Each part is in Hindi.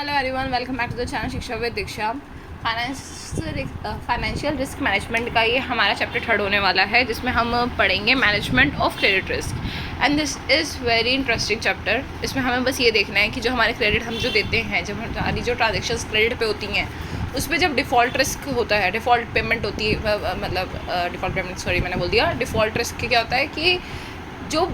Hello everyone, welcome back to the channel Shiksha with Diksha. Financial risk management का ये हमारा चैप्टर 3 होने वाला है, जिसमें हम पढ़ेंगे management of credit risk. And this is very interesting chapter. इसमें हमें बस ये देखना है कि जो हमारे क्रेडिट हम जो देते हैं, जब हमारी जो ट्रांजेक्शन्स क्रेडिट पे होती हैं, उस पर जब डिफ़ॉल्ट रिस्क होता है, डिफ़ॉल्ट पेमेंट होती है, डिफ़ॉल्ट पेमेंट मैंने बोल दिया। डिफ़ॉल्ट रिस्क क्या होता है कि जो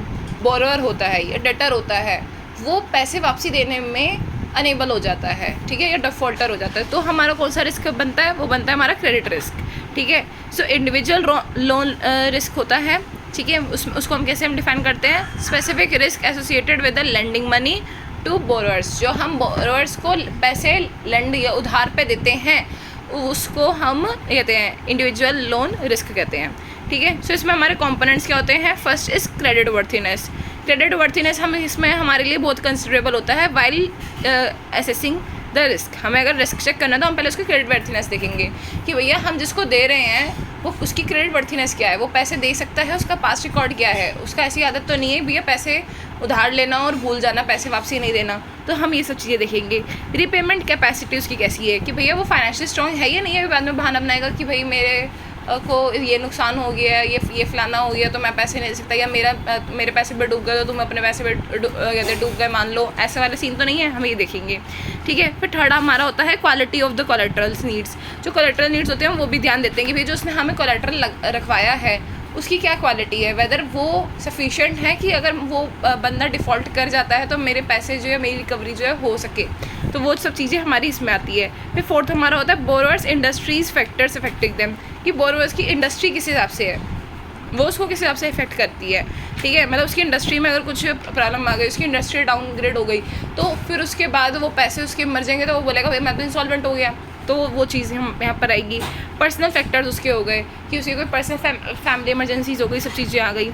बोरोअर होता है या डेटर होता है, वो पैसे वापसी देने में अनेबल हो जाता है, ठीक है, या डिफ़ॉल्टर हो जाता है। तो हमारा कौन सा रिस्क बनता है? वो बनता है हमारा क्रेडिट रिस्क, ठीक है। सो इंडिविजुअल लोन रिस्क होता है, ठीक है। उसको हम कैसे डिफाइन करते हैं? Specific risk associated with the lending money to borrowers. जो हम बोरोअर्स को पैसे लेंड या उधार पे देते हैं, उसको हम कहते हैं इंडिविजुअल लोन रिस्क कहते हैं, ठीक है। सो इसमें हमारे कंपोनेंट्स क्या होते हैं? First is credit worthiness. Credit worthiness हम इसमें हमारे लिए बहुत कंसिडरेबल होता है वाइल असेसिंग द रिस्क। हमें अगर रिस्क चेक करना है तो हम पहले उसकी क्रेडिट वर्थीनेस देखेंगे कि भैया हम जिसको दे रहे हैं वो उसकी क्रेडिट वर्थीनेस क्या है, वो पैसे दे सकता है, उसका पास्ट रिकॉर्ड क्या है, उसका ऐसी आदत तो नहीं है भैया पैसे उधार लेना और भूल जाना, पैसे वापसी नहीं देना। तो हम ये सब चीज़ें देखेंगे। रिपेमेंट कैपेसिटी उसकी कैसी है कि भैया वो फाइनेंशियली स्ट्रॉन्ग है या नहीं है। बाद में बहाना बनाएगा कि भाई मेरे को ये नुकसान हो गया है, ये फलाना हो गया, तो मैं पैसे नहीं दे सकता, या मेरे पैसे पे डूब गए तो तुम अपने पैसे पे डूब गए मान लो। ऐसे वाले सीन तो नहीं है, हम ये देखेंगे, ठीक है। फिर थर्ड हमारा होता है quality of the collaterals needs. जो कोलेट्रल नीड्स होते हैं वो भी ध्यान देते हैं कि भाई जो उसने हमें कोलेट्रल रखवाया है उसकी क्या क्वालिटी है, वेदर वो सफिशिएंट है कि अगर वो बंदा डिफ़ॉल्ट कर जाता है तो मेरे पैसे जो है, मेरी रिकवरी जो है हो सके। तो वो सब चीज़ें हमारी इसमें आती है। फिर फोर्थ हमारा होता है borrowers industries factors affecting them, कि बोरोअर्स की इंडस्ट्री किस हिसाब से है, वो उसको किस हिसाब से इफेक्ट करती है, ठीक है। मतलब उसकी इंडस्ट्री में अगर कुछ प्रॉब्लम आ गई, उसकी इंडस्ट्री डाउनग्रेड हो गई, तो फिर उसके बाद वो पैसे उसके मर जाएंगे, तो वो बोलेगा भाई मैं तो इंसॉल्वेंट हो गया। तो वो चीज़ें हम यहाँ पर आएगी। पर्सनल फैक्टर्स उसके हो गए कि उसकी कोई पर्सनल फैमिली इमरजेंसीज हो गई, सब चीज़ें आ गई।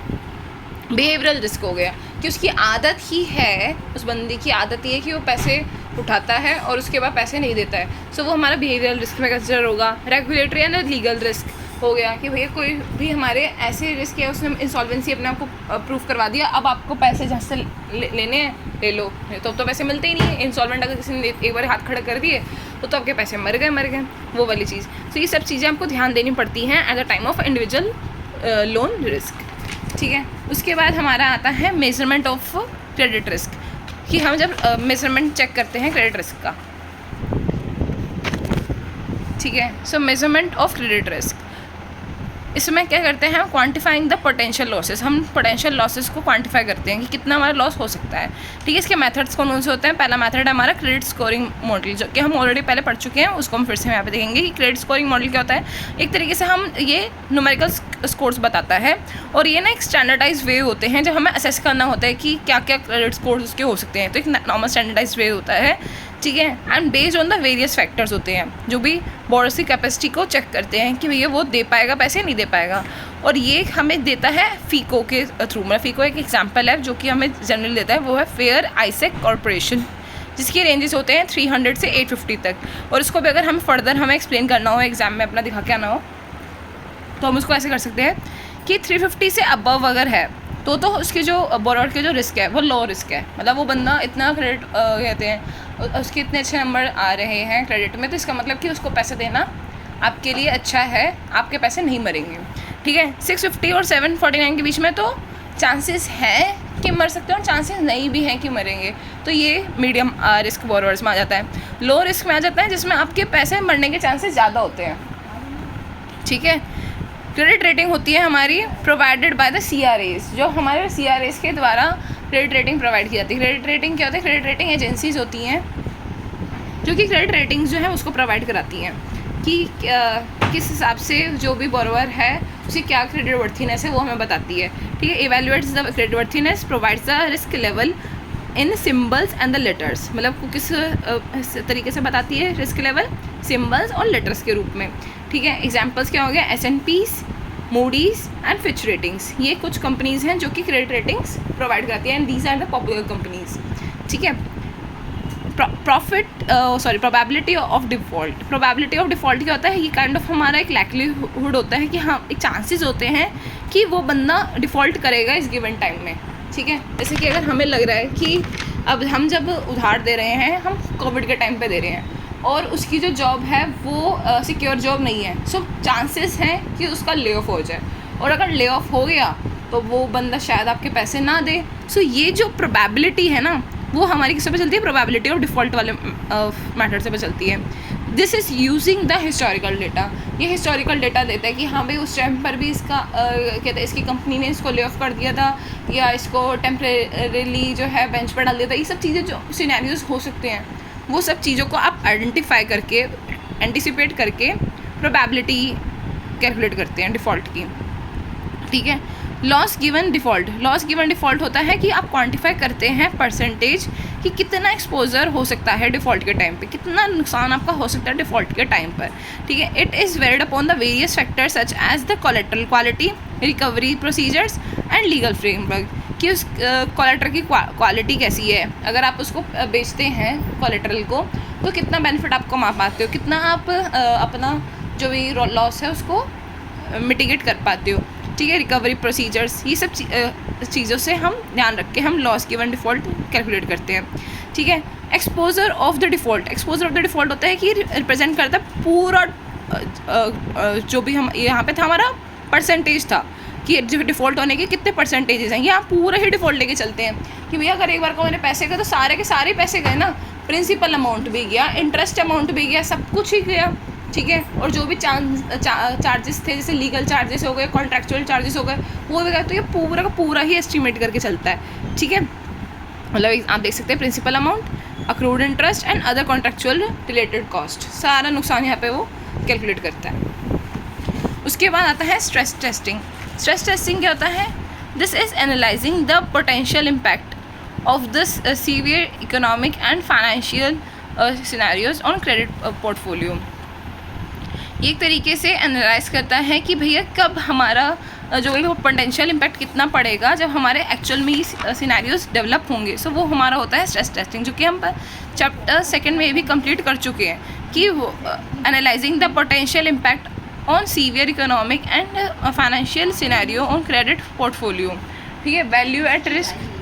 बिहेवियरल रिस्क हो गया कि उसकी आदत ही है, उस बंदी की आदत ही है कि वो पैसे उठाता है और उसके बाद पैसे नहीं देता है। सो वो हमारा बिहेवियरल रिस्क में कंसिडर होगा। रेगुलेटरी एंड लीगल रिस्क हो गया कि भैया कोई भी हमारे ऐसे रिस्क है, उसने इंसॉल्वेंसी अपने आप को प्रूफ करवा दिया, अब आपको पैसे जहाँ से लेने हैं ले लो, तो अब तो पैसे मिलते ही नहीं है। इंसॉल्वेंट अगर किसी ने एक बार हाथ खड़ा कर दिए तो आपके पैसे मर गए, वो वाली चीज़। तो ये सब चीज़ें आपको ध्यान देनी पड़ती हैं at the time of individual loan risk, ठीक है। उसके बाद हमारा आता है मेजरमेंट ऑफ क्रेडिट रिस्क, कि हम जब मेजरमेंट चेक करते हैं क्रेडिट रिस्क का, ठीक है। सो मेजरमेंट ऑफ क्रेडिट रिस्क, इसमें क्या करते हैं? Quantifying the potential losses. हम पोटेंशियल लॉसेस को क्वांटिफाई करते हैं कि कितना हमारा लॉस हो सकता है, ठीक है। इसके मेथड्स कौन से होते हैं? पहला मेथड है हमारा क्रेडिट स्कोरिंग मॉडल, जो कि हम ऑलरेडी पहले पढ़ चुके हैं, उसको हम फिर से यहाँ पे देखेंगे कि क्रेडिट स्कोरिंग मॉडल क्या होता है। एक तरीके से हम ये न्यूमेरिकल स्कोर्स बताता है, और ये ना एक स्टैंडर्डाइज वे होते हैं जब हमें असेस करना होता है कि क्या क्या क्रेडिट स्कोर्स उसके हो सकते हैं। तो एक नॉर्मल स्टैंडर्डाइज वे होता है, ठीक है। And based on the various factors होते हैं जो भी बोरोअर्स की कैपेसिटी को चेक करते हैं कि भैया वो दे पाएगा पैसे, नहीं दे पाएगा। और ये हमें देता है फीको के थ्रू। मतलब फीको एक एग्जांपल है जो कि हमें जनरली देता है, वो है फेयर आइसेक कॉर्पोरेशन, जिसके रेंजेस होते हैं 300 से 850 तक। और इसको भी अगर हम फर्दर हमें एक्सप्लेन करना हो, एग्जाम में अपना दिखा के आना हो, तो हम उसको ऐसे कर सकते हैं कि 350 से अबव अगर है तो उसके जो बोरोअर के जो रिस्क है वो लो रिस्क है। मतलब वो बंदा इतना क्रेडिट कहते हैं, उसके इतने अच्छे नंबर आ रहे हैं क्रेडिट में, तो इसका मतलब कि उसको पैसे देना आपके लिए अच्छा है, आपके पैसे नहीं मरेंगे, ठीक है। 650 और 749 के बीच में तो चांसेस हैं कि मर सकते हैं और चांसेस नहीं भी हैं कि मरेंगे। तो ये मीडियम रिस्क बोरोअर्स में आ जाता है। लो रिस्क में आ जाता है जिसमें आपके पैसे मरने के चांसेस ज़्यादा होते हैं, ठीक है। क्रेडिट रेटिंग होती है हमारी प्रोवाइडेड बाय द CRAs, जो हमारे CRAs के द्वारा क्रेडिट रेटिंग प्रोवाइड की जाती है। क्रेडिट रेटिंग क्या होता है? क्रेडिट रेटिंग एजेंसीज होती हैं जो कि क्रेडिट रेटिंग्स जो है उसको प्रोवाइड कराती हैं कि किस हिसाब से जो भी बोरोअर है उसकी क्या क्रेडिट वर्थीनेस है, वो हमें बताती है, ठीक है। Evaluates the credit worthiness, provides the risk level in symbols and the letters. मतलब वो किस तरीके से बताती है रिस्क लेवल? सिम्बल्स और लेटर्स के रूप में, ठीक है। एग्जाम्पल्स क्या हो गया? S&P's, Moody's and Fitch ratings. ये कुछ कंपनीज़ हैं जो कि क्रेडिट रेटिंग्स प्रोवाइड करती हैं, and these are the popular companies, ठीक है। Probability of default. Probability of default क्या होता है? ये काइंड ऑफ हमारा एक लाइक्लीहुड होता है कि हाँ, एक चांसेस होते हैं कि वो बंदा डिफ़ॉल्ट करेगा इस गिवन टाइम में, ठीक है। जैसे कि अगर हमें लग रहा है कि अब हम जब उधार दे रहे हैं, हम कोविड के टाइम पे दे रहे हैं और उसकी जो जॉब है वो सिक्योर जॉब नहीं है, सो चांसेस हैं कि उसका ले ऑफ हो जाए, और अगर ले ऑफ हो गया तो वो बंदा शायद आपके पैसे ना दे। सो ये जो प्रोबेबिलिटी है ना, वो हमारी किस पे चलती है, प्रोबेबिलिटी ऑफ डिफ़ॉल्ट वाले मैथड से पे चलती है। This is using the historical data. ये हिस्टोरिकल डेटा देता है कि हाँ भाई उस टाइम पर भी इसका कहते हैं इसकी कंपनी ने इसको ले ऑफ कर दिया था, या इसको टेम्परेरीली जो है बेंच पर डाल दिया था। ये सब चीज़ें जो सिनेरियोज हो सकते हैं, वो सब चीज़ों को आप आइडेंटिफाई करके, एंटिसिपेट करके प्रोबेबिलिटी कैलकुलेट करते हैं डिफ़ॉल्ट की, ठीक है। Loss given default, loss given default होता है कि आप क्वांटिफाई करते हैं परसेंटेज कि कितना एक्सपोजर हो सकता है डिफ़ॉल्ट के टाइम पे, कितना नुकसान आपका हो सकता है डिफ़ॉल्ट के टाइम पर, ठीक है। It is varied upon the various factors such as the collateral quality, recovery procedures and legal framework, कि उस कोलेटरल की क्वालिटी कैसी है। अगर आप उसको बेचते हैं कोलेटरल को, तो कितना बेनिफिट आपको माप पाते हो, कितना आप अपना जो भी लॉस है उसको मिटिगेट कर पाते हो, ठीक है। रिकवरी प्रोसीजर्स, ये सब चीज़ों से हम ध्यान रख के हम लॉस गिवन डिफ़ॉल्ट कैलकुलेट करते हैं, ठीक है। Exposure of the default, exposure of the default होता है कि रिप्रेजेंट करता है पूरा जो भी हम यहाँ पे था हमारा परसेंटेज था कि जो डिफ़ॉल्ट होने के कितने परसेंटेजेस हैं, यहाँ पूरा ही डिफ़ॉल्ट लेके चलते हैं कि भैया अगर एक बार को मैंने पैसे गए तो सारे के सारे पैसे गए ना, प्रिंसिपल अमाउंट भी गया, इंटरेस्ट अमाउंट भी गया, सब कुछ ही गया, ठीक है। और जो भी चार्जेस थे, जैसे लीगल चार्जेस हो गए, कॉन्ट्रैक्चुअल चार्जेस हो गए, वो भी गए, तो ये पूरा का पूरा ही एस्टिमेट करके चलता है, ठीक है। मतलब आप देख सकते हैं principal amount, accrued interest and other contractual related cost, सारा नुकसान यहाँ पे वो कैलकुलेट करता है। उसके बाद आता है स्ट्रेस टेस्टिंग। स्ट्रेस टेस्टिंग क्या होता है? This is analysing the potential impact of this severe economic and financial scenarios on credit portfolio. ये एक तरीके से एनालाइज करता है कि भैया कब हमारा जो पोटेंशियल इम्पैक्ट कितना पड़ेगा जब हमारे एक्चुअल में ये सिनेरियोज डेवलप होंगे। सो वो हमारा होता है स्ट्रेस टेस्टिंग, जो कि हम चैप्टर 2 में भी कंप्लीट कर चुके हैं कि वो analysing the potential impact on severe economic and financial scenario on credit portfolio, ठीक है। Value at risk.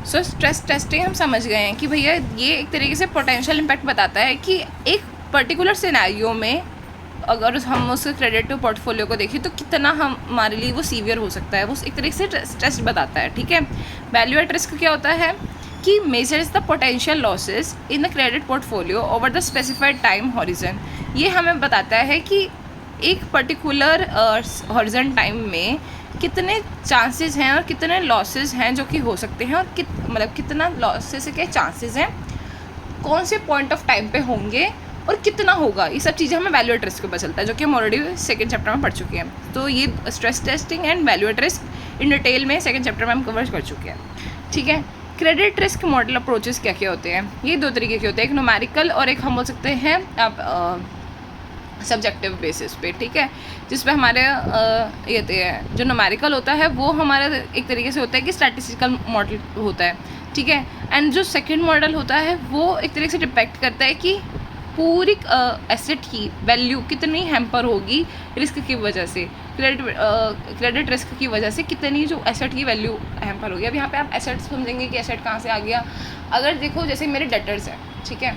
So stress testing हम समझ गए हैं कि भैया ये एक तरीके से पोटेंशियल इम्पैक्ट बताता है कि एक पर्टिकुलर सिनेरियो में अगर हम उस क्रेडिट पोर्टफोलियो को देखें तो कितना हमारे लिए वो सीवियर हो सकता है, वो एक तरीके से स्ट्रेस बताता है, ठीक है। वैल्यू एट रिस्क क्या होता है कि measures the potential losses in the credit portfolio over the specified time horizon. ये हमें बताता है कि एक पर्टिकुलर हॉरिजन टाइम में कितने चांसेस हैं और कितने लॉसेस हैं जो कि हो सकते हैं, और मतलब कितना लॉसेस के चांसेस हैं, कौन से पॉइंट ऑफ टाइम पे होंगे और कितना होगा। ये सब चीज़ें हमें वैल्यू एट रिस्क पे चलता है, जो कि हम ऑलरेडी 2nd चैप्टर में पढ़ चुके हैं। तो ये stress testing and value at risk in detail में 2nd चैप्टर में हम कवर कर चुके हैं, ठीक है। क्रेडिट रिस्क मॉडल अप्रोचेस क्या क्या होते हैं? ये 2 तरीके के होते हैं, एक न्यूमेरिकल और एक हम बोल सकते हैं आप सब्जेक्टिव बेसिस पे, ठीक है। जिस पे हमारे ये जो न्यूमेरिकल होता है वो हमारा एक तरीके से होता है कि स्टैटिस्टिकल मॉडल होता है, ठीक है। एंड जो सेकंड मॉडल होता है वो एक तरीके से डिपेक्ट करता है कि पूरी एसेट की वैल्यू कितनी हैम्पर होगी रिस्क की वजह से, क्रेडिट रिस्क की वजह से कितनी जो एसेट की वैल्यू हैम्पर होगी। अब यहाँ पे आप एसेट समझेंगे कि एसेट कहाँ से आ गया। अगर देखो जैसे मेरे डेटर्स हैं, ठीक है,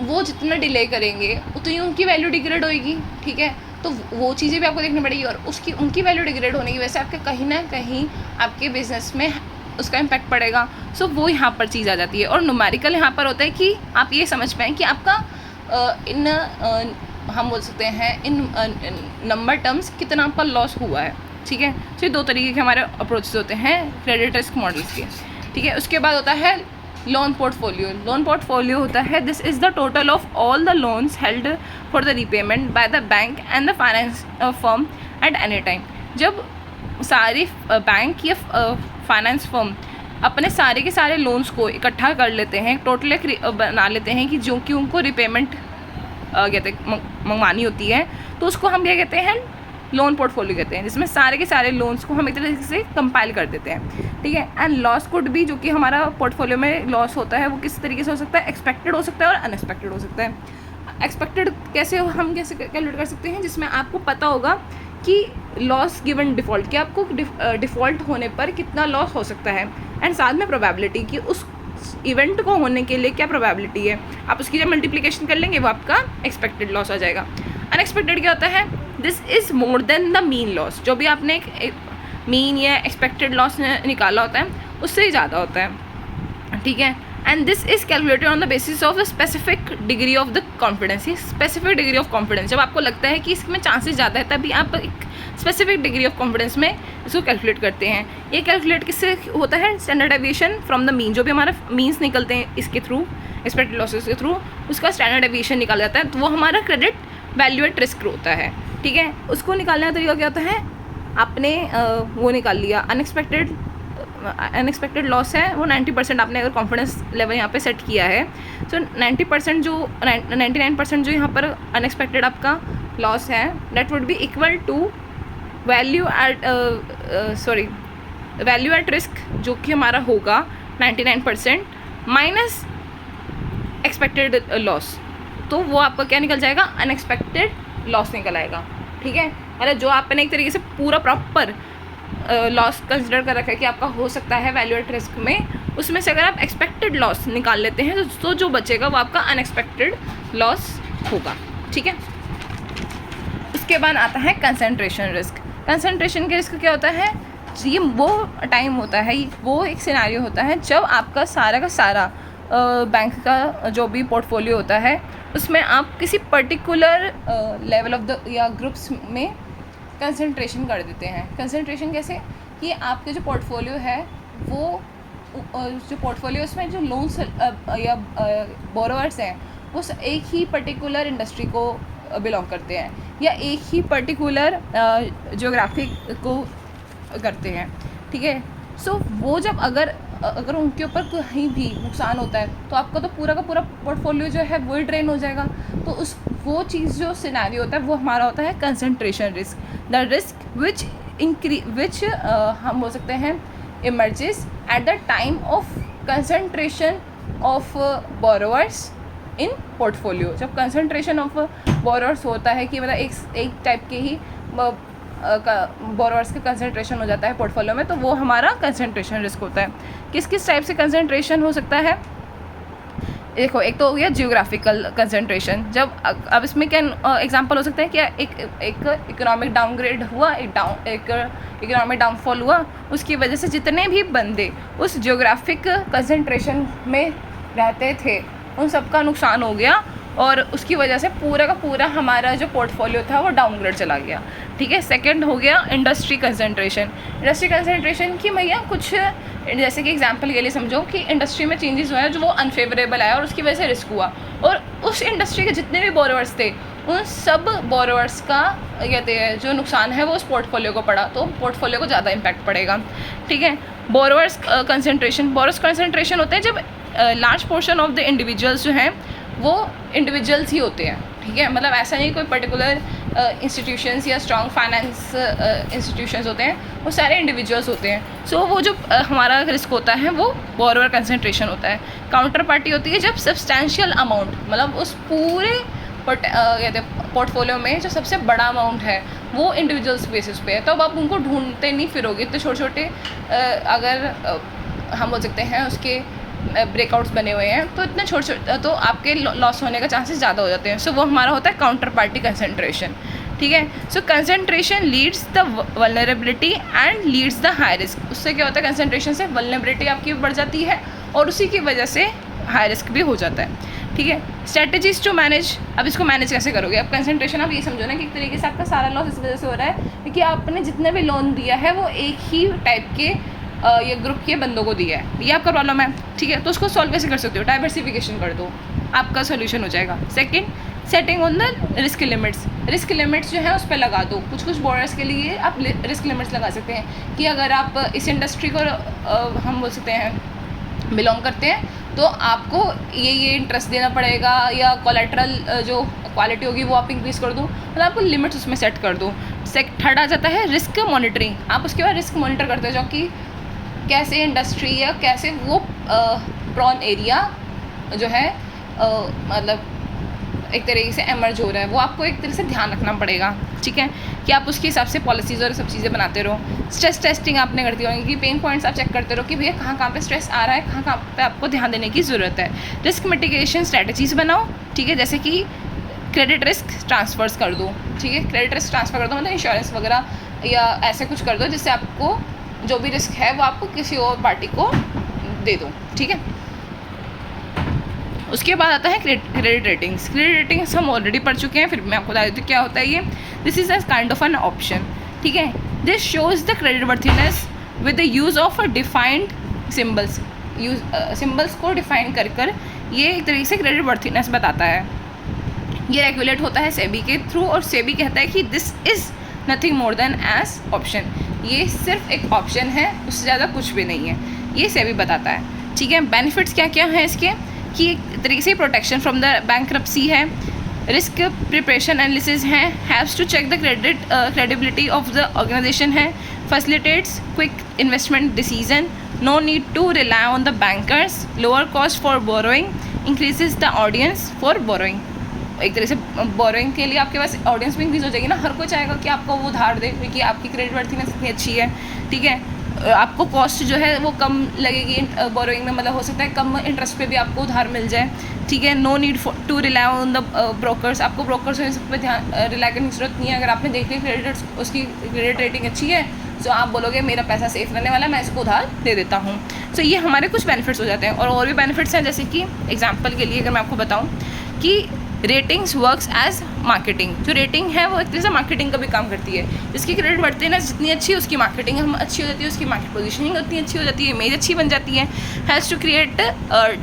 वो जितना डिले करेंगे उतनी उनकी वैल्यू डिग्रेड होएगी, ठीक है। तो वो चीज़ें भी आपको देखनी पड़ेगी, और उनकी वैल्यू डिग्रेड होने की वजह से आपके कहीं ना कहीं आपके बिजनेस में उसका इम्पैक्ट पड़ेगा। सो वो यहाँ पर चीज़ आ जाती है। और न्यूमेरिकल यहाँ पर होता है कि आप ये समझ पाएँ कि आपका हम बोल सकते हैं इन नंबर टर्म्स कितना आपका लॉस हुआ है, ठीक है। तो ये 2 तरीके के हमारे अप्रोचेस होते हैं क्रेडिट रिस्क मॉडल्स के, ठीक है। उसके बाद होता है लोन पोर्टफोलियो। लोन पोर्टफोलियो होता है this is the total of all the loans held for the repayment by the bank and the finance firm at any time. जब सारी बैंक या फाइनेंस फर्म अपने सारे के सारे लोन्स को इकट्ठा कर लेते हैं, टोटल बना लेते हैं कि जो कि उनको रिपेमेंट कहते मंगवानी होती है, तो उसको हम क्या कहते हैं, लोन पोर्टफोलियो कहते हैं, जिसमें सारे के सारे लोन्स को हम एक तरीके से कंपाइल कर देते हैं, ठीक है। एंड लॉस कुड भी, जो कि हमारा पोर्टफोलियो में लॉस होता है वो किस तरीके से हो सकता है, एक्सपेक्टेड हो सकता है और अनएक्सपेक्टेड हो सकता है। एक्सपेक्टेड कैसे हम कैसे कैलकुलेट कर सकते हैं, जिसमें आपको पता होगा कि लॉस गिवन डिफ़ॉल्ट, कि आपको डिफ़ॉल्ट होने पर कितना लॉस हो सकता है, एंड साथ में प्रोबेबिलिटी कि उस इवेंट को होने के लिए क्या प्रोबेबिलिटी है। आप उसकी जब मल्टीप्लिकेशन कर लेंगे वो आपका एक्सपेक्टेड लॉस आ जाएगा। अनएक्सपेक्टेड क्या होता है, this is more than the mean loss. जो भी आपने एक मीन या एक्सपेक्टेड लॉस निकाला होता है उससे ही ज़्यादा होता है, ठीक है। And this is calculated on the basis of the specific degree of the confidence. Specific degree of confidence, जब आपको लगता है कि इसमें चांसेस ज़्यादा है तभी आप एक स्पेसिफिक डिग्री ऑफ कॉन्फिडेंस में इसको कैलकुलेट करते हैं। ये कैलकुलेट किससे होता है, standard deviation from the mean. जो भी हमारा मीन्स निकलते हैं इसके थ्रू, एक्सपेक्टेड लॉसेस के थ्रू, उसका स्टैंडर्ड डेविएशन निकाला जाता है, तो वो हमारा क्रेडिट वैल्यू एट रिस्क होता है, ठीक है। उसको निकालने का तरीका क्या होता है, आपने वो निकाल लिया, अनएक्सपेक्टेड लॉस है वो 90%, आपने अगर कॉन्फिडेंस लेवल यहाँ पे सेट किया है तो 90% जो 99% जो यहाँ पर अनएक्सपेक्टेड आपका लॉस है that would be equal to value at risk, जो कि हमारा होगा 99% माइनस एक्सपेक्टेड लॉस, तो वो आपका क्या निकल जाएगा, अनएक्सपेक्टेड लॉस निकल आएगा, ठीक है। मतलब जो आपने एक तरीके से पूरा प्रॉपर लॉस कंसिडर कर रखा है कि आपका हो सकता है वैल्यू एट रिस्क में, उसमें से अगर आप एक्सपेक्टेड लॉस निकाल लेते हैं तो जो बचेगा वो आपका अनएक्सपेक्टेड लॉस होगा, ठीक है। उसके बाद आता है कंसंट्रेशन रिस्क। कंसंट्रेशन के रिस्क क्या होता है, ये वो टाइम होता है, वो एक सिनेरियो होता है जब आपका सारा का सारा बैंक का जो भी पोर्टफोलियो होता है उसमें आप किसी पर्टिकुलर लेवल ऑफ द या ग्रुप्स में कंसंट्रेशन कर देते हैं। कंसंट्रेशन कैसे, कि आपके जो पोर्टफोलियो है वो जो पोर्टफोलियो उसमें जो लोन्स या बोरोवर्स हैं वो एक ही पर्टिकुलर इंडस्ट्री को बिलोंग करते हैं या एक ही पर्टिकुलर ज्योग्राफिक को करते हैं, ठीक है। सो वो जब अगर उनके ऊपर कहीं भी नुकसान होता है तो आपका तो पूरा का पूरा पोर्टफोलियो जो है वो ही ड्रेन हो जाएगा। तो वो चीज़ जो सिनेरियो होता है वो हमारा होता है concentration risk, the risk which हम बोल सकते हैं emerges at the time of concentration of borrowers in portfolio. जब कंसंट्रेशन ऑफ बोरोवर्स होता है कि मतलब एक टाइप के ही बोरोवर्स का कंसंट्रेशन हो जाता है पोर्टफोलियो में, तो वो हमारा कंसंट्रेशन रिस्क होता है। किस किस टाइप से कंसंट्रेशन हो सकता है, देखो एक तो हो गया जियोग्राफिकल कंसंट्रेशन। जब अब इसमें क्या एग्जांपल हो सकता है कि एक इकोनॉमिक डाउनग्रेड हुआ, एक इकोनॉमिक डाउनफॉल हुआ, उसकी वजह से जितने भी बंदे उस जियोग्राफिक कंसंट्रेशन में रहते थे उन सबका नुकसान हो गया और उसकी वजह से पूरा का पूरा हमारा जो पोर्टफोलियो था वो डाउनग्रेड चला गया, ठीक है। सेकंड हो गया इंडस्ट्री कंसंट्रेशन। इंडस्ट्री कंसंट्रेशन की भैया कुछ जैसे कि एग्जांपल के लिए समझो कि इंडस्ट्री में चेंजेस हुआ है जो वो अनफेवरेबल आया और उसकी वजह से रिस्क हुआ, और उस इंडस्ट्री के जितने भी बोरोवर्स थे उन सब बोरोवर्स का कहते हैं जो नुकसान है वो उस पोर्टफोलियो को पड़ा, तो पोर्टफोलियो को ज़्यादा इम्पैक्ट पड़ेगा, ठीक है। बोरोवर्स कंसंट्रेशन होते हैं जब large portion of the individuals जो हैं वो इंडिविजुअल्स ही होते हैं, ठीक है। मतलब ऐसा नहीं कोई पर्टिकुलर इंस्टीट्यूशंस या स्ट्रॉन्ग फाइनेंस इंस्टीट्यूशंस होते हैं, वो सारे इंडिविजुअल्स होते हैं। सो वो जो हमारा रिस्क होता है वो बोरोवर कंसंट्रेशन होता है। काउंटर पार्टी होती है जब सब्सटैंशियल अमाउंट, मतलब उस पूरे पोर्टफोलियो में जो सबसे बड़ा अमाउंट है वो इंडिविजुअल्स बेसिस पे है, तो अब आप उनको ढूंढते नहीं फिरोगे। इतने छोटे छोटे अगर हम बोल सकते हैं उसके ब्रेकआउट्स बने हुए हैं तो इतने छोटे तो आपके लॉस होने का चांसेस ज़्यादा हो जाते हैं। सो वो हमारा होता है काउंटर पार्टी कंसंट्रेशन, ठीक है। So concentration leads the vulnerability and leads the high risk. उससे क्या होता है, कंसंट्रेशन से वल्नरेबिलिटी आपकी बढ़ जाती है और उसी की वजह से हाई रिस्क भी हो जाता है, ठीक है। स्ट्रेटजीज टू मैनेज, अब इसको मैनेज कैसे करोगे। अब कंसंट्रेशन आप ये समझो ना कि एक तरीके से आपका सारा लॉस इस वजह से हो रहा है क्योंकि आपने जितने भी लोन दिया है वो एक ही टाइप के ये ग्रुप के बंदों को दिया है, ये आपका प्रॉब्लम है, ठीक है। तो उसको सॉल्व कैसे कर सकते हो, डाइवर्सिफिकेशन कर दो, आपका सोल्यूशन हो जाएगा। Second, setting on the risk limits. Risk limits जो है उस पर लगा दो। कुछ कुछ बोर्डर्स के लिए आप रिस्क लिमिट्स लगा सकते हैं कि अगर आप इस इंडस्ट्री को हम बोल सकते हैं बिलोंग करते हैं तो आपको ये इंटरेस्ट देना पड़ेगा या कोलेट्रल जो क्वालिटी होगी वो आप इंक्रीज़ कर दो, मतलब आपको लिमिट्स उसमें सेट कर दो। थर्ड आ जाता है रिस्क मॉनिटरिंग। आप उसके बाद रिस्क मॉनिटर करते हो जो कि कैसे इंडस्ट्री या कैसे वो प्रॉन एरिया जो है मतलब एक तरीके से एमर्ज हो रहा है, वो आपको एक तरह से ध्यान रखना पड़ेगा, ठीक है, कि आप उसके हिसाब से पॉलिसीज़ और सब चीज़ें बनाते रहो। स्ट्रेस टेस्टिंग आपने करती होंगी कि पेन पॉइंट्स आप चेक करते रहो कि भैया कहाँ पे स्ट्रेस आ रहा है, कहाँ पे आपको ध्यान देने की ज़रूरत है। रिस्क मिटिगेशन स्ट्रैटेजीज़ बनाओ, ठीक है, जैसे कि क्रेडिट रिस्क ट्रांसफ़र्स कर दो, ठीक है, क्रेडिट रिस्क ट्रांसफ़र कर दो मतलब इंश्योरेंस वगैरह या ऐसे कुछ कर दो जिससे आपको जो भी रिस्क है वो आपको किसी और पार्टी को दे दो, ठीक है। उसके बाद आता है क्रेडिट रेटिंग्स। क्रेडिट रेटिंग्स हम ऑलरेडी पढ़ चुके हैं, फिर मैं आपको बता देती हूँ क्या होता है ये। This is a kind of an option, ठीक है। This shows the credit worthiness with the use of defined symbols. Symbols को डिफाइन कर ये एक तरीके से क्रेडिट वर्थिनेस बताता है। ये रेगुलेट होता है सेबी के थ्रू, और सेबी कहता है कि this is nothing more than as option. ये सिर्फ एक ऑप्शन है, उससे ज़्यादा कुछ भी नहीं है, ये सेबी बताता है, ठीक है। बेनिफिट्स क्या क्या हैं इसके, कि एक तरीके से प्रोटेक्शन फ्रॉम द बैंक्रप्सी है, रिस्क प्रिपरेशन एनालिसिस है, haves to check the credibility of the organisation है, facilitates quick investment decision, no need to rely on the bankers, lower cost for borrowing, increases the audience for borrowing. एक तरह से बोरोइंग के लिए आपके पास ऑडियंस भी इंक्रीज हो जाएगी ना, हर कोई चाहेगा कि आपको वो उधार दे क्योंकि आपकी क्रेडिट वर्थिनेस इतनी अच्छी है, ठीक है। आपको कॉस्ट जो है वो कम लगेगी बोरोइंग में, मतलब हो सकता है कम इंटरेस्ट पे भी आपको उधार मिल जाए, ठीक है। No need to rely on the brokers, आपको ब्रोकर्स इन सब पे ध्यान रिलाई करने की जरूरत नहीं है। अगर आपने देख ली क्रेडिट उसकी क्रेडिट रेटिंग अच्छी है तो आप बोलोगे मेरा पैसा सेफ रहने वाला है, मैं इसको उधार दे देता हूँ। तो ये हमारे कुछ बेनिफिट्स हो जाते हैं, और भी बेनिफिट्स हैं, जैसे कि एग्जाम्पल के लिए अगर मैं आपको बताऊँ कि रेटिंग्स वर्क्स एज मार्केटिंग। जो रेटिंग है वो एक तरह से मार्केटिंग का भी काम करती है। जिसकी क्रेडिट बढ़ती है ना, जितनी अच्छी उसकी मार्केटिंग हम अच्छी हो जाती है, उसकी मार्केट पोजीशनिंग उतनी अच्छी हो जाती है, इमेज अच्छी बन जाती है। हैज़ टू क्रिएट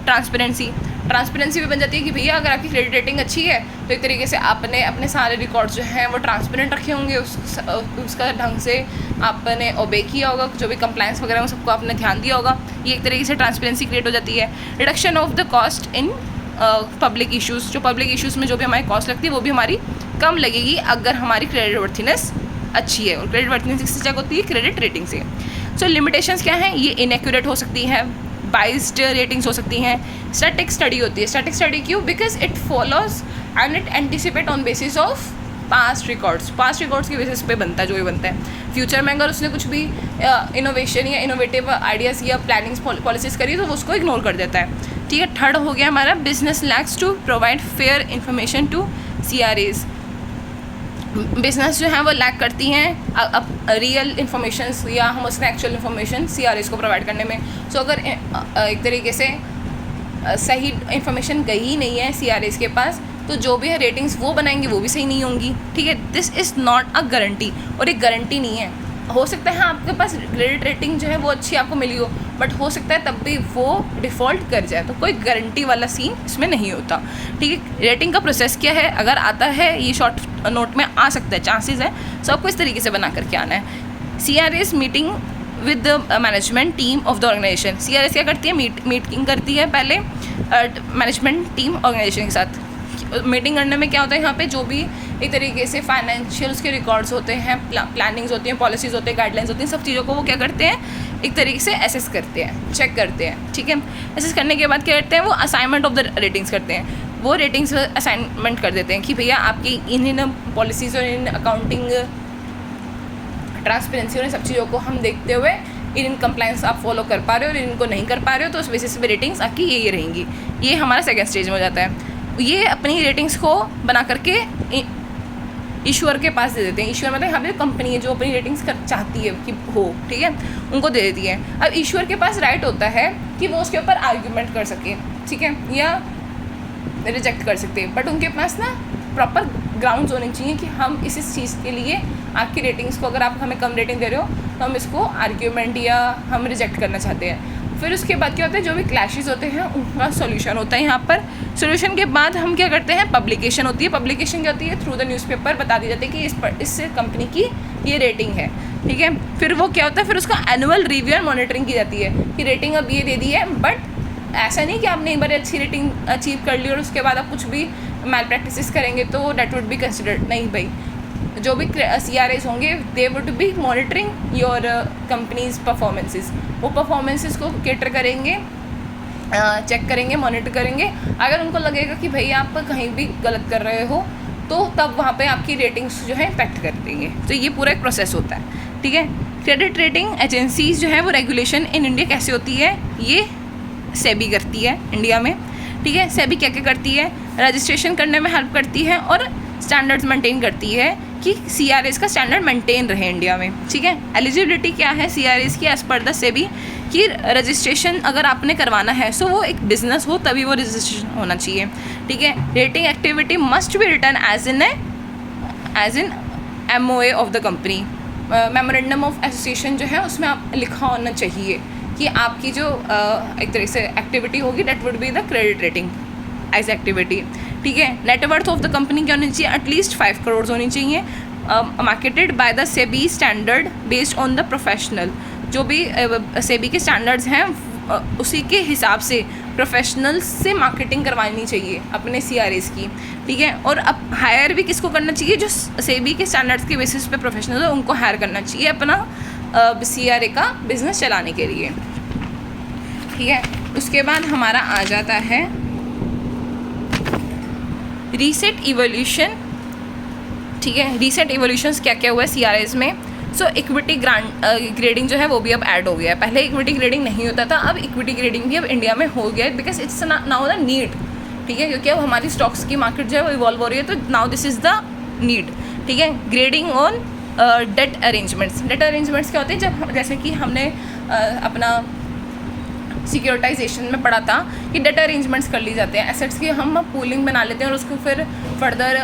ट्रांसपेरेंसी भी बन जाती है कि भैया अगर आपकी क्रेडिट रेटिंग अच्छी है तो एक तरीके से आपने अपने सारे रिकॉर्ड्स जो हैं वो ट्रांसपेरेंट रखे होंगे, उसका ढंग से आपने ओबे किया होगा, जो भी कंप्लायंस वगैरह वो सबको आपने ध्यान दिया होगा। ये एक तरीके से ट्रांसपेरेंसी क्रिएट हो जाती है। Reduction of the cost in public issues, जो पब्लिक इश्यूज़ में जो भी हमारी कॉस्ट लगती है वो भी हमारी कम लगेगी अगर हमारी क्रेडिट वर्थीनेस अच्छी है। और क्रेडिट वर्थीनेस किससे चेक होती है? क्रेडिट रेटिंग से। सो लिमिटेशंस क्या हैं? ये इनएक्यूरेट हो सकती है, बाइस्ड रेटिंग्स हो सकती हैं, स्टैटिक स्टडी होती है। स्टैटिक स्टडी क्यों? Because it follows and it anticipate on basis of past records के बेसिस पे बनता है जो भी बनता है। फ्यूचर में अगर उसने कुछ भी इनोवेशन या इनोवेटिव आइडियाज़ या प्लानिंग्स पॉलिसीज़ करी तो वो उसको इग्नोर कर देता है। ठीक है। थर्ड हो गया हमारा business lacks to provide fair information to CRAs। Business जो है वो लैक करती हैं अब रियल इन्फॉर्मेशन या हम उसने एक्चुअल इन्फॉर्मेशन CRAs को प्रोवाइड करने में। सो अगर एक तरीके से सही इन्फॉर्मेशन गई नहीं है CRAs के पास तो जो भी है रेटिंग्स वो बनाएंगे वो भी सही नहीं होंगी। ठीक है। This is not a guarantee, और एक गारंटी नहीं है। हो सकता है आपके पास क्रेडिट रेटिंग जो है वो अच्छी आपको मिली हो, बट हो सकता है तब भी वो डिफ़ॉल्ट कर जाए, तो कोई गारंटी वाला सीन इसमें नहीं होता। ठीक है। रेटिंग का प्रोसेस क्या है? अगर आता है ये शॉर्ट नोट में आ सकता है, चांसेस है। सो आपको इस तरीके से बना करके आना है। CRAs meeting with the management team of the organisation. CRAs क्या करती है? मीटिंग करती है पहले मैनेजमेंट टीम ऑर्गेनाइजेशन के साथ। मीटिंग करने में क्या होता है, यहाँ पे जो भी एक तरीके से फाइनेंशियल उसके रिकॉर्ड्स होते हैं, प्लानिंग्स होती हैं, पॉलिसीज़ होते हैं, गाइडलाइंस होती हैं, सब चीज़ों को वो क्या करते हैं, एक तरीके से एसेस करते हैं, चेक करते हैं। ठीक है। एसेस करने के बाद क्या करते हैं, वो असाइनमेंट ऑफ द रेटिंग्स करते हैं। वो रेटिंग्स असाइनमेंट कर देते हैं कि भैया आपकी इन पॉलिसीज़ और इन अकाउंटिंग ट्रांसपेरेंसी और इन सब चीज़ों को हम देखते हुए इन कंप्लाइंस आप फॉलो कर पा रहे हो और इनको नहीं कर पा रहे हो, तो उस बेसिस पे रेटिंग्स आपकी ये रहेंगी। ये हमारा सेकेंड स्टेज में हो जाता है। ये अपनी रेटिंग्स को बना करके इशूअर के पास दे देते हैं। इशूअर मतलब यहाँ पे कंपनी है जो अपनी रेटिंग्स चाहती है कि हो, ठीक है, उनको दे देती है। अब इशूअर के पास राइट होता है कि वो उसके ऊपर आर्ग्यूमेंट कर सके, ठीक है, या रिजेक्ट कर सकते हैं, बट उनके पास ना प्रॉपर ग्राउंड्स होने चाहिए कि हम इस चीज़ के लिए आपकी रेटिंग्स को, अगर आप हमें कम रेटिंग दे रहे हो तो हम इसको आर्ग्यूमेंट या हम रिजेक्ट करना चाहते हैं। फिर उसके बाद क्या होता है, जो भी क्लैशेस होते हैं उनका सॉल्यूशन होता है यहाँ पर। सॉल्यूशन के बाद हम क्या करते हैं, पब्लिकेशन होती है। पब्लिकेशन क्या होती है, थ्रू द न्यूज़पेपर बता दी जाती है कि इस कंपनी की ये रेटिंग है। ठीक है। फिर वो क्या होता है, फिर उसका एनुअल रिव्यू एंड मॉनिटरिंग की जाती है कि रेटिंग अब ये दे दी है, बट ऐसा नहीं कि आपने एक बार अच्छी रेटिंग अचीव कर ली और उसके बाद आप कुछ भी मैल प्रैक्टिस करेंगे तो डेट वुड बी कंसिडर्ड। नहीं भाई, जो भी CRAs होंगे they would be monitoring your companies performances. वो परफॉर्मेंसेस को कैटर करेंगे चेक करेंगे, मॉनिटर करेंगे। अगर उनको लगेगा कि भाई आप कहीं भी गलत कर रहे हो तो तब वहाँ पे आपकी रेटिंग्स जो है इम्पैक्ट कर देंगे। तो ये पूरा एक प्रोसेस होता है, ठीक है। क्रेडिट रेटिंग एजेंसीज जो है वो रेगुलेशन इन इंडिया कैसे होती है, ये सेबी करती है इंडिया में, ठीक है। सेबी क्या क्या करती है, रजिस्ट्रेशन करने में हेल्प करती है और स्टैंडर्ड्स मेंटेन करती है कि CRAs का स्टैंडर्ड मेंटेन रहे इंडिया में, ठीक है। एलिजिबिलिटी क्या है CRAs की एज पर द सेबी, कि रजिस्ट्रेशन अगर आपने करवाना है सो वो एक बिजनेस हो तभी वो रजिस्ट्रेशन होना चाहिए, ठीक है। Rating activity must be written as in MOA of the company, memorandum of association जो है उसमें आप लिखा होना चाहिए कि आपकी जो एक तरह से एक्टिविटी होगी that would be the credit rating as activity, ठीक है। नेटवर्थ ऑफ द कंपनी क्या होनी चाहिए, एटलीस्ट 5 करोड़ होनी चाहिए। Marketed by the SEBI standard based on the professional, जो भी सेबी के स्टैंडर्ड्स हैं उसी के हिसाब से प्रोफेशनल्स से मार्केटिंग करवानी चाहिए अपने CRAs की, ठीक है। और अब हायर भी किसको करना चाहिए, जो सेबी के स्टैंडर्ड्स के बेसिस पे प्रोफेशनल है उनको हायर करना चाहिए अपना CRA का बिजनेस चलाने के लिए, ठीक है। उसके बाद हमारा आ जाता है रीसेट इवोल्यूशन, ठीक है। रीसेट इवोल्यूशंस क्या क्या हुआ है CRAs में। सो इक्विटी ग्रेडिंग जो है वो भी अब ऐड हो गया है। पहले इक्विटी ग्रेडिंग नहीं होता था, अब इक्विटी ग्रेडिंग भी अब इंडिया में हो गया है because it's now the need, ठीक है। क्योंकि अब हमारी स्टॉक्स की मार्केट जो है वो इवॉल्व हो रही है, तो now this is the need, ठीक है। Grading on debt arrangements. Debt arrangements क्या होते हैं, जब जैसे कि हमने अपना सिक्योरिटाइजेशन में पढ़ा था कि डेट अरेंजमेंट्स कर ली जाते हैं, एसेट्स की हम पूलिंग बना लेते हैं और उसको फिर फर्दर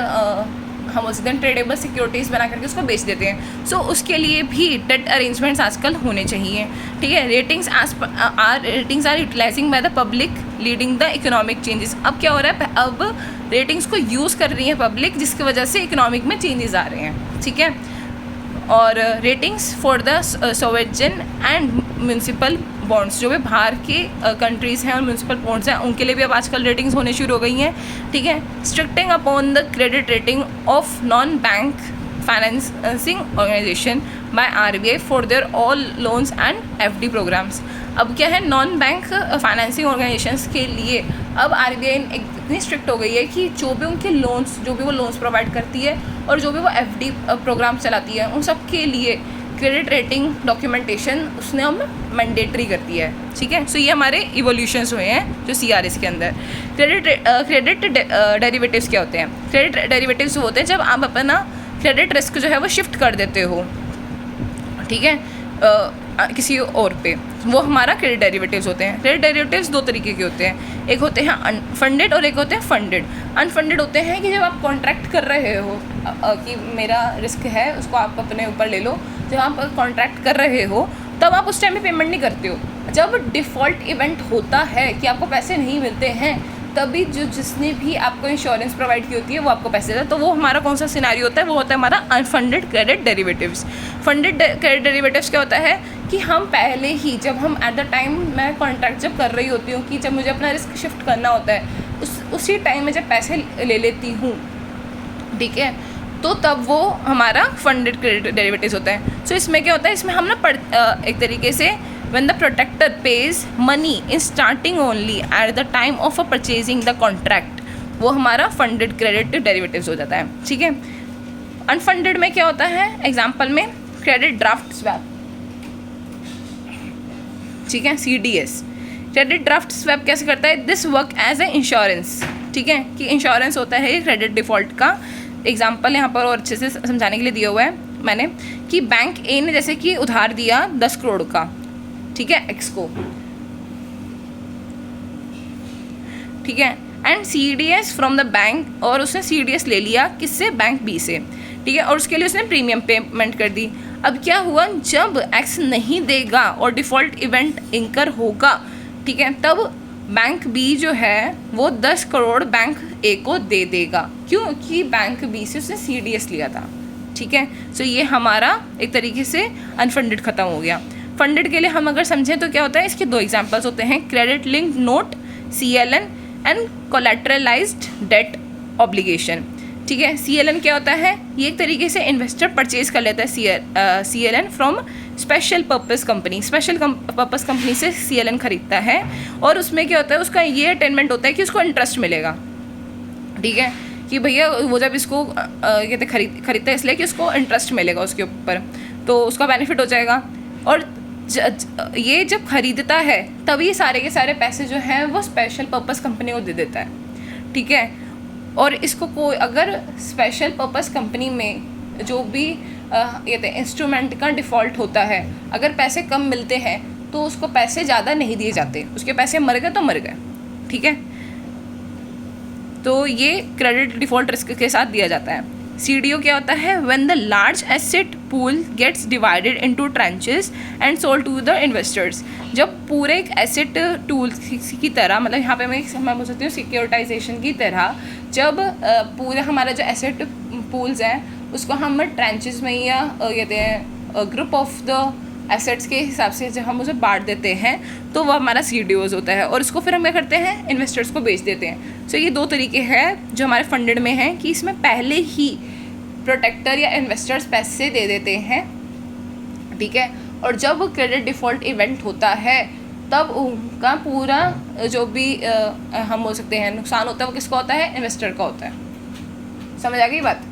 हम उस दिन ट्रेडेबल सिक्योरिटीज़ बना करके उसको बेच देते हैं। सो उसके लिए भी डेट अरेंजमेंट्स आजकल होने चाहिए, ठीक है। Ratings are utilising by the public leading the economic changes. अब क्या हो रहा है, अब रेटिंग्स को यूज़ कर रही है पब्लिक, जिसकी वजह से इकोनॉमिक में चेंजेस आ रहे हैं, ठीक है। और ratings for the sovereign and municipal bonds, जो भी बाहर के कंट्रीज़ हैं और म्यूनसिपल बॉन्ड्स हैं उनके लिए भी अब आजकल रेटिंग्स होने शुरू हो गई हैं, ठीक है। Stricting upon the credit rating of non bank financing organisation by RBI for their all loans and FD programmes. अब क्या है, नॉन बैंक फाइनेंसिंग ऑर्गेनाइजेशंस के लिए अब RBI इतनी स्ट्रिक्ट हो गई है कि जो भी उनके लोन्स, जो भी वो लोन्स प्रोवाइड करती है और जो भी वो FD प्रोग्राम चलाती है, उन सब के लिए क्रेडिट रेटिंग डॉक्यूमेंटेशन उसने अब मैंडेटरी करती है, ठीक है। सो ये हमारे इवोल्यूशंस हुए हैं जो CRAs के अंदर। क्रेडिट डेरिवेटिव्स क्या होते हैं, क्रेडिट डेरिवेटिव्स होते हैं जब आप अपना क्रेडिट रिस्क जो है वो शिफ्ट कर देते हो, ठीक है, किसी और पे, वो हमारा क्रेडिट डेरिवेटिव्स होते हैं। क्रेडिट डेरिवेटिव्स दो तरीके के होते हैं, एक होते हैं अनफंडेड और एक होते हैं फंडेड। अनफंडेड होते हैं कि जब आप कॉन्ट्रैक्ट कर रहे हो कि मेरा रिस्क है उसको आप अपने ऊपर ले लो, जब आप कॉन्ट्रैक्ट कर रहे हो तब आप उस टाइम में पेमेंट नहीं करते हो। जब डिफ़ॉल्ट इवेंट होता है कि आपको पैसे नहीं मिलते हैं, तभी जिसने भी आपको इंश्योरेंस प्रोवाइड की होती है वो आपको पैसे देता है। तो वो हमारा कौन सा सिनेरियो होता है, वो होता है हमारा unfunded credit derivatives. Funded credit derivatives क्या होता है कि हम पहले ही, जब हम एट द टाइम मैं कॉन्ट्रैक्ट जब कर रही होती हूँ कि जब मुझे अपना रिस्क शिफ्ट करना होता है, उसी टाइम में जब पैसे ले लेती हूँ, ठीक है, तो तब वो हमारा फंडेड क्रेडिट डेरिवेटिव्स होता है। सो इसमें क्या होता है, इसमें हम ना एक तरीके से when the protector pays money in starting only at the time of a purchasing the contract, वो हमारा funded credit derivatives हो जाता है, ठीक है। unfunded में क्या होता है, एग्जाम्पल में credit draft swap, ठीक है, CDS। credit draft swap कैसे करता है, this work as a insurance, ठीक है, कि इंश्योरेंस होता है क्रेडिट डिफ़ॉल्ट का। एग्जाम्पल यहाँ पर और अच्छे से समझाने के लिए दिया हुआ है मैंने कि बैंक A ने जैसे कि उधार दिया 10 करोड़ का, ठीक है, X को, ठीक है, and CDS from the bank, और उसने CDS ले लिया किससे, बैंक B से, ठीक है, और उसके लिए उसने प्रीमियम पेमेंट कर दी। अब क्या हुआ, जब X नहीं देगा और डिफ़ॉल्ट इवेंट इंकर होगा, ठीक है, तब बैंक B जो है वो 10 करोड़ बैंक A को दे देगा, क्योंकि बैंक B से उसने CDS लिया था, ठीक है। सो ये हमारा एक तरीके से अनफंडेड ख़त्म हो गया। फंडेड के लिए हम अगर समझें तो क्या होता है, इसके दो एग्जांपल्स होते हैं, credit linked note CLN and collateralised debt obligation. ठीक है। CLN क्या होता है? ये एक तरीके से इन्वेस्टर परचेज कर लेता है CLN from special purpose company. Special purpose company से CLN खरीदता है, और उसमें क्या होता है, उसका ये अटेनमेंट होता है कि उसको इंटरेस्ट मिलेगा। ठीक है, कि भैया वो जब इसको कहते खरीदता है इसलिए कि उसको इंटरेस्ट मिलेगा उसके ऊपर, तो उसका बेनिफिट हो जाएगा। और ये जब खरीदता है तभी सारे के सारे पैसे जो हैं वो स्पेशल पर्पस कंपनी को दे देता है। ठीक है, और इसको कोई अगर स्पेशल पर्पस कंपनी में जो भी कहते हैं इंस्ट्रूमेंट का डिफ़ॉल्ट होता है, अगर पैसे कम मिलते हैं तो उसको पैसे ज़्यादा नहीं दिए जाते, उसके पैसे मर गए तो मर गए। ठीक है, तो ये क्रेडिट डिफ़ॉल्ट रिस्क के साथ दिया जाता है। CDO क्या होता है? When the large asset pool gets divided into tranches and sold to the investors. जब पूरे एक एसेट टूल की तरह, मतलब यहाँ पे मैं बोल सकती हूँ सिक्योरिटाइजेशन की तरह, जब पूरा हमारा जो एसेट पूल्स हैं उसको हम ट्रेंचेस में या कहते हैं ग्रुप ऑफ द एसेट्स के हिसाब से जब हम उसे बांट देते हैं तो वो हमारा CDOs होता है, और इसको फिर हम क्या करते हैं, इन्वेस्टर्स को बेच देते हैं। सो ये दो तरीके हैं जो हमारे फंडेड में हैं कि इसमें पहले ही प्रोटेक्टर या इन्वेस्टर्स पैसे दे देते हैं। ठीक है, और जब क्रेडिट डिफ़ॉल्ट इवेंट होता है तब उनका पूरा जो भी हम बोल सकते हैं नुकसान होता है वो किसका होता है? इन्वेस्टर का होता है। समझ आ गई बात?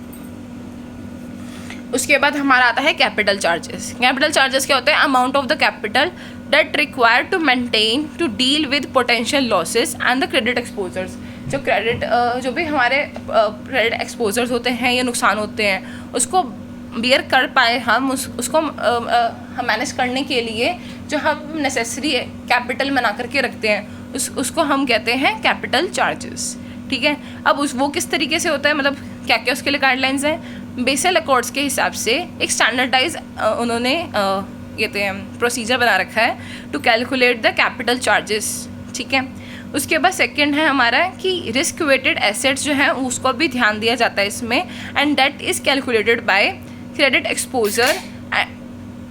उसके बाद हमारा आता है कैपिटल चार्जेस। कैपिटल चार्जेस क्या होता है? Amount of the capital that required to maintain to deal with potential losses and the credit exposures. जो भी हमारे क्रेडिट एक्सपोजर्स होते हैं या नुकसान होते हैं उसको बियर कर पाए हम, उसको हम मैनेज करने के लिए जो हम नेसेसरी कैपिटल बना करके रखते हैं उसको हम कहते हैं कैपिटल चार्जेस। ठीक है, अब वो किस तरीके से होता है, मतलब क्या क्या उसके लिए गाइडलाइंस हैं? बेसल अकॉर्ड्स के हिसाब से एक स्टैंडर्डाइज उन्होंने कहते हैं प्रोसीजर बना रखा है to calculate the capital charges. ठीक है, उसके बाद सेकंड है हमारा कि रिस्क वेटेड एसेट्स जो हैं उसको भी ध्यान दिया जाता है इसमें, and that is calculated by credit exposure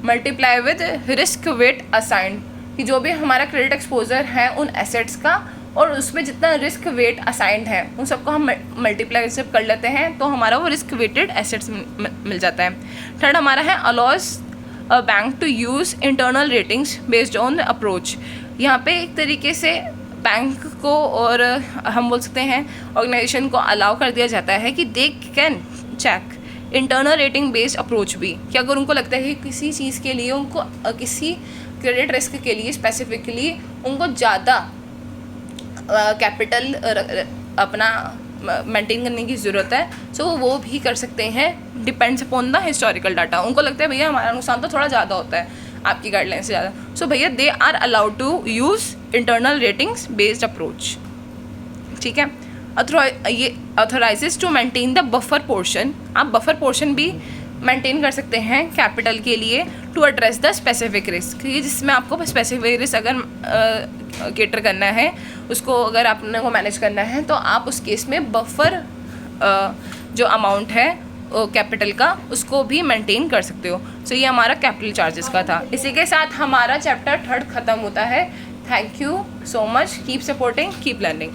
multiply with risk wait assigned, कि जो भी हमारा क्रेडिट एक्सपोजर है उन एसेट्स का और उसमें जितना रिस्क वेट असाइंड है उन सबको हम मल्टीप्लाई जब कर लेते हैं तो हमारा वो रिस्क वेटेड एसेट्स मिल जाता है। थर्ड हमारा है allows a bank to use internal ratings based on approach. यहाँ पे एक तरीके से बैंक को और हम बोल सकते हैं ऑर्गेनाइजेशन को अलाउ कर दिया जाता है कि they can check internal rating based approach भी, कि अगर उनको लगता है कि किसी चीज़ के लिए उनको किसी क्रेडिट रिस्क के लिए स्पेसिफिकली उनको ज़्यादा कैपिटल अपना मेंटेन करने की ज़रूरत है, सो वो भी कर सकते हैं depends upon the historical data. उनको लगता है भैया हमारा नुकसान तो थोड़ा ज़्यादा होता है आपकी गाइडलाइन से ज़्यादा, सो भैया they are allowed to use internal ratings based approach. ठीक है, ये authorises to maintain the buffer portion. आप बफर पोर्शन भी मेंटेन कर सकते हैं कैपिटल के लिए to address the specific risk, जिसमें आपको स्पेसिफिक रिस्क अगर केटर करना है उसको अगर आपने को मैनेज करना है तो आप उस केस में बफर जो अमाउंट है कैपिटल का उसको भी मेंटेन कर सकते हो। सो ये हमारा कैपिटल चार्जेस का था। इसी के साथ हमारा चैप्टर 3 ख़त्म होता है। Thank you so much, keep supporting, keep learning.